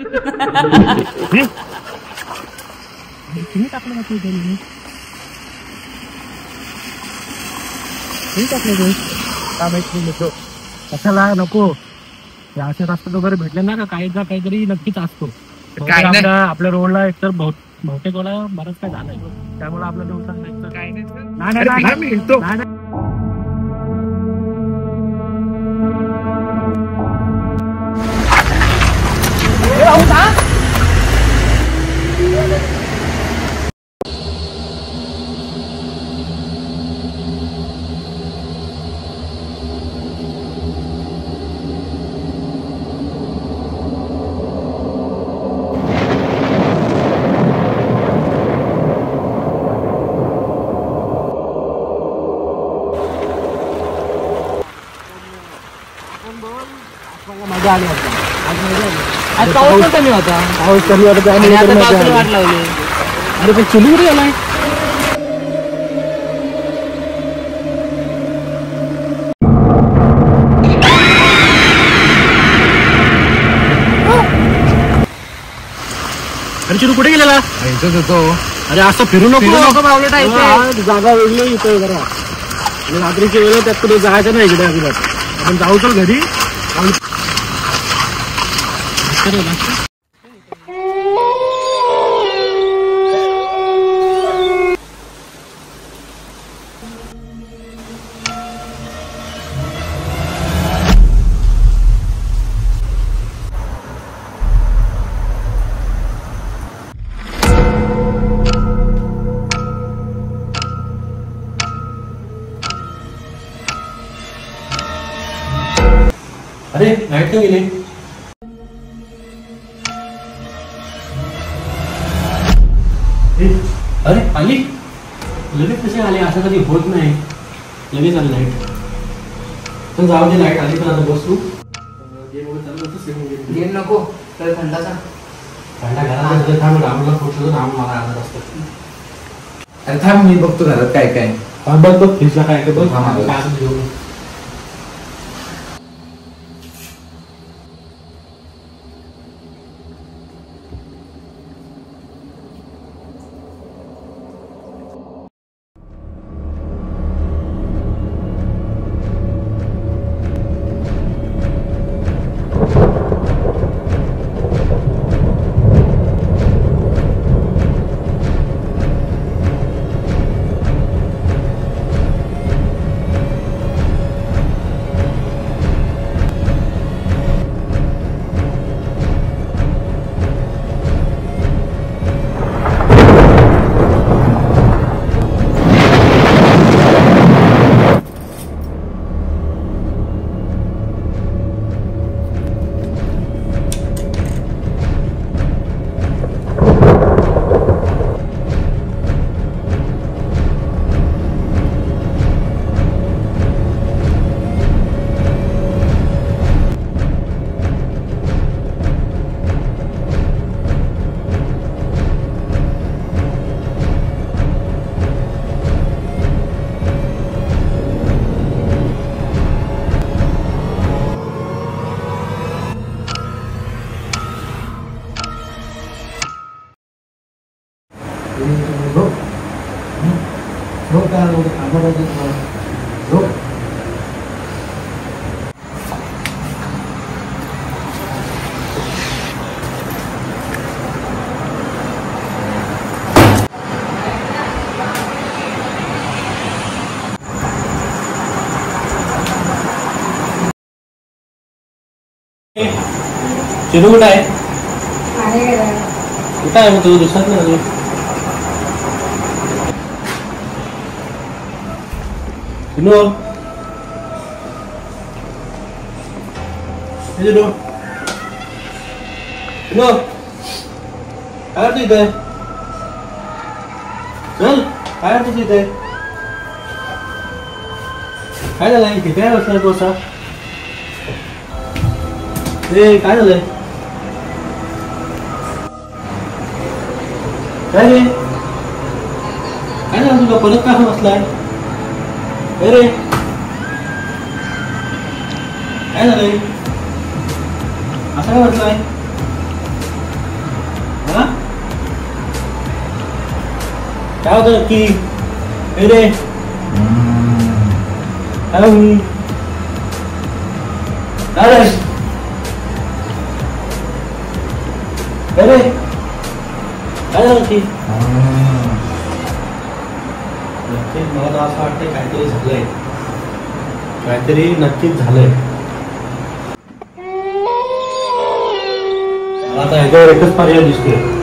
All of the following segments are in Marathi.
तुम्ही टाकलं ना ते घरी टाकलं का माहिती नको कशाला नको असे रस्त्यात वगैरे भेटले ना का काहीतरी नक्कीच असतो. आपल्या रोडला एकतर बहुतेक वेळा बरंच काय झालंय त्यामुळे आपल्या दिवसांना काय नाही. मजा आली आज पाऊस पण कमी होता. पाऊस कमी होता वाट लावली. अरे पण चुली कुठे गेलाय? अरे चिरू कुठे गेलेला? इथंच होतो. अरे असं फिरू नको बावलेट आहे. जागा वेगळी इथं जरा रात्रीच्या वेळेला त्यात कुठे जायचं नाही इकडे अजिबात. आपण जाऊ तर घरी. अरे लाईट का गेली? अरे आली लगेच कशी आली? असं कधी होत नाही. लगेच आली लाईट. पण जाऊ दे लाईट आली तर आता बसू. गेम नको तर थंडाचा थंडा घरात थांब. रामला फोटो राम मला आणत असतो. अरे थांब मी बघतो घरात काय काय. बघ फ्रीजला काय काय बघ. चिनू कुठं आहे? कुठं आहे मग तुझं दिसत नाही अजून. चिनू चिनू चिनू काय करतो इथे? चल काय करतो इथे? काय झालं इथे? काय बसलाय तू असा? काय झालंय? काय रे काय झालं तुला? परत काय बसलाय? रे काय झालंय? असं काय बसलाय? काय होतं नक्की? हे रे काय होईल? काय रे? काय रे? काय झालं नक्की? मला तर असं वाटतंय काहीतरी झालंय, काहीतरी नक्कीच झालंय. मला आता ह्याच्यावर एकच पर्याय दिसतोय,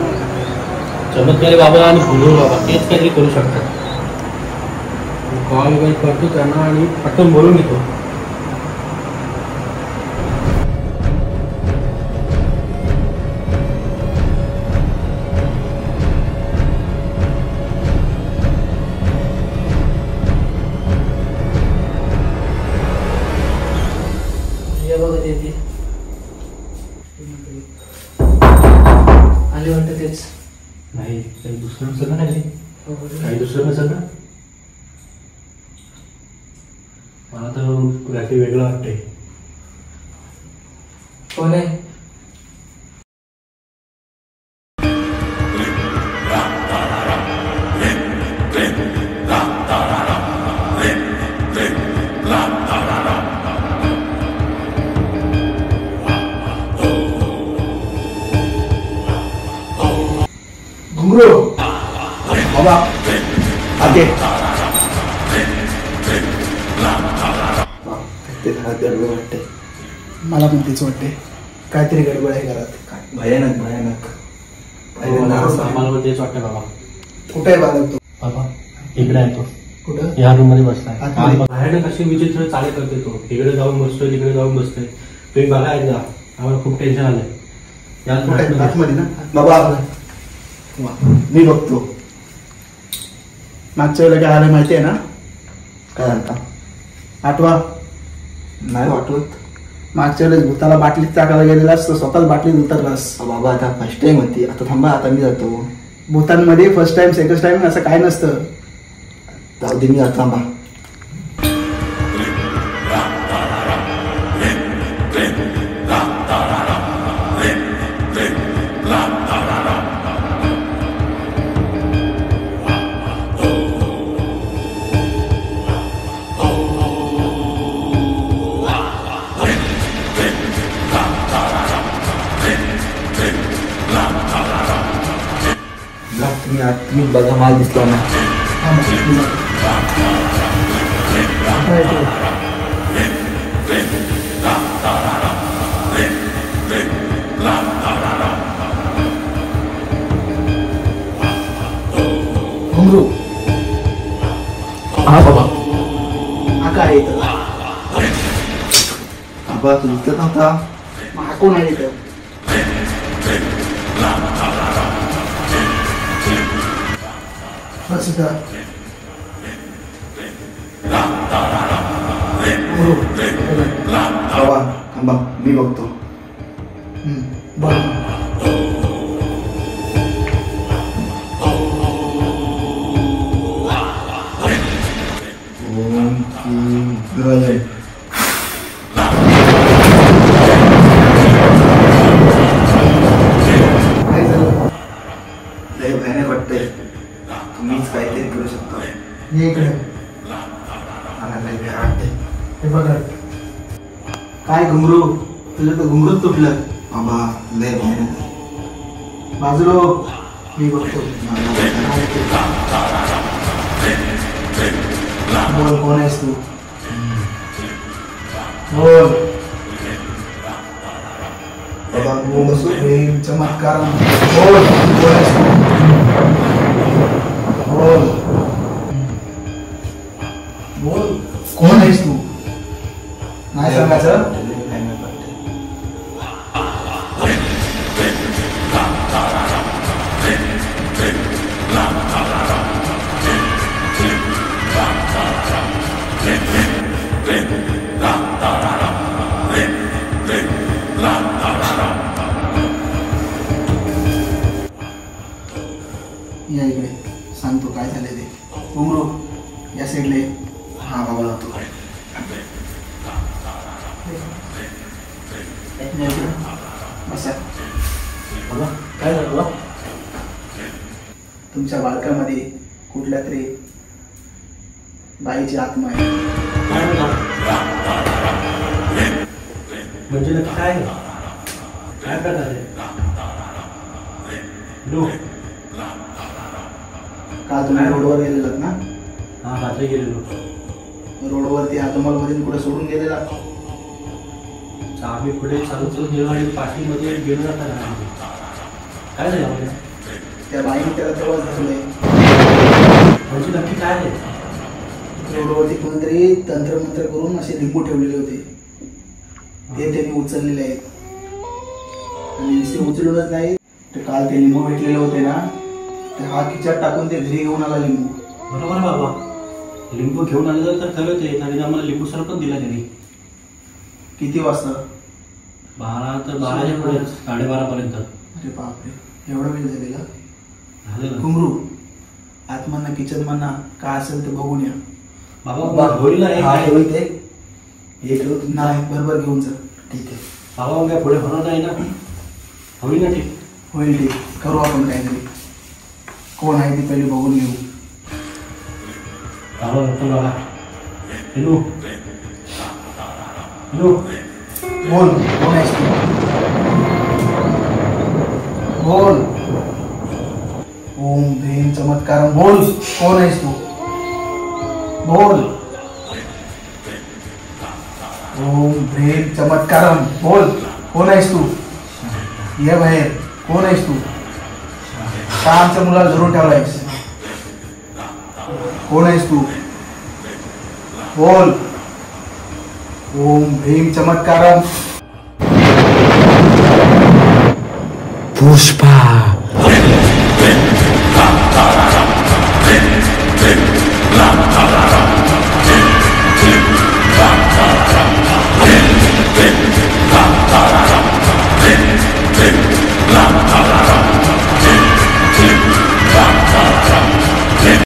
चमत्कारी बाबा आणि भुंगरू बाबा तेच काहीतरी करू शकतात. कॉल करतो त्यांना आणि पटकन बोलून घेतो. आले वाटतं तेच. नाही काही दुसरं नसेल ना, काही दुसरं नसेल ना. मला तर काहीतरी वेगळं वाटतंय. कोण आहे? घुंगरू बाबा आगे ते घरात गडबड वाटते. मला पण तेच वाटते, काहीतरी गडबड आहे घरात. भयानक भयानक. आम्हाला पण तेच वाटतं बाबा. कुठे आहे बालक तो? बाबा इकडे आहे तो, कुठं? या रूम मध्ये बसलाय. आतमध्ये? भयानक अशी विचित्र चाले करते तो. इकडे जाऊन बसतोय, तिकडे जाऊन बसतोय. तुम्ही बघा एकदा, आम्हाला खूप टेन्शन आलंय. कुठे? आतमध्ये ना? बाबा मी बघतो. मागच्या वेळेला काय आलं माहिती आहे ना? काय म्हणता? आठवा? नाही वाटत. मागच्या वेळेस भूताला बाटलीत टाकायला गेलेला असतो, स्वतःच बाटलीत उतरलास. बाबा आता फर्स्ट टाइम होती. आता थांबा, आता मी जातो. भूतांमध्ये फर्स्ट टाइम सेकंड टाइम असं काय नसतं. जाऊ दे, मी जातो. थांबा. तुम्ही बघा, माल दिसला ना. घुंगरू हा बाबा. हा काय इथं? बाबा तू दिसत नव्हता. हा कोण आहे इथं? बस इथं. बाबा थांबा, मी बघतो. बरं. ओम क्लीं गणपती. काय झालं? लय भयानक वाटतंय. तुम्हीच काहीतरी करू शकता. ये इकडे. मला लय भय वाटतंय. हे बघा. काय घुंगरू? तुझं तर घुंगरूच तुटलं. बाबा लय भयानक. बाजूला हो. मी बघतो. बोल, कोण आहेस तू? बोल. बाबा बोल बसू. प्रेम चमत्कार. बोल, कोण आहेस तू? बोल. बोल, कोण आहेस तू? नाही सांगायचं. लय भयानक वाटतंय. या इकडे, सांगतो काय झालंय ते. घुंगरू या साईडला ये. हा बाबा जातो. या इकडे. बसा. बाबा काय झालं बाबा? तुमच्या बालकामध्ये कुठल्या तरी बाईची आत्मा आहे. म्हणजे नक्की काय काय प्रकार आहे? काल तुम्ही रोडवर गेलेलात ना? हा रात्री गेलेलो. रोडवरती आतोमलमध्ये कुठे सोडून गेलेला? आम्ही पुढे चालू चालू गेलो आणि पाठीमध्ये गेलो जाता काय झालं आपल्या? त्या बाईने त्याला तेव्हाच धरलंय. म्हणजे नक्की काय आहे? रोडवरती कोणतरी तंत्रमंत्र करून असे लिंबू ठेवलेले होते, ते त्यांनी उचललेले आहेत. आणि ते उचलूनच नाही, ते काल ते लिंबू भेटलेले होते ना, ते हा खिच्यात टाकून ते घरी घेऊन आला लिंबू. बरोबर बाबा, लिंबू घेऊन आलं तर खरं ते. आणि आम्हाला लिंबू सरपण दिला त्यांनी. किती वाजता? 12 तर 12च्या पुढे 12:30 पर्यंत. अरे बापरे, एवढा वेळ झालेला. झालं घुंगरू, आत्मांना किचन म्हणा काय असेल ते बघून या. बाबा होईल ना? नाही, बरोबर घेऊन जा. ठीक आहे बाबा, मग काय पुढे होणार नाही ना? होईल ना? ठीक होईल, ठीक करू आपण काहीतरी. कोण आहे ती पहिले बघून घेऊ. बाबा नको बाबा. हिनू हिनू बोल, कोण आहेस तू? बोल. ओम भीम चमत्कार बोल, कोण आहेस तू? बोल. ओम भीम चमत्कार बोल, कोण आहेस तू? ये बाहेर, कोण आहेस तू? का आमच्या मुलाला धरून ठेवलायस? कोण आहेस तू? बोल. ओम भीम चमत्कार. पुष्पा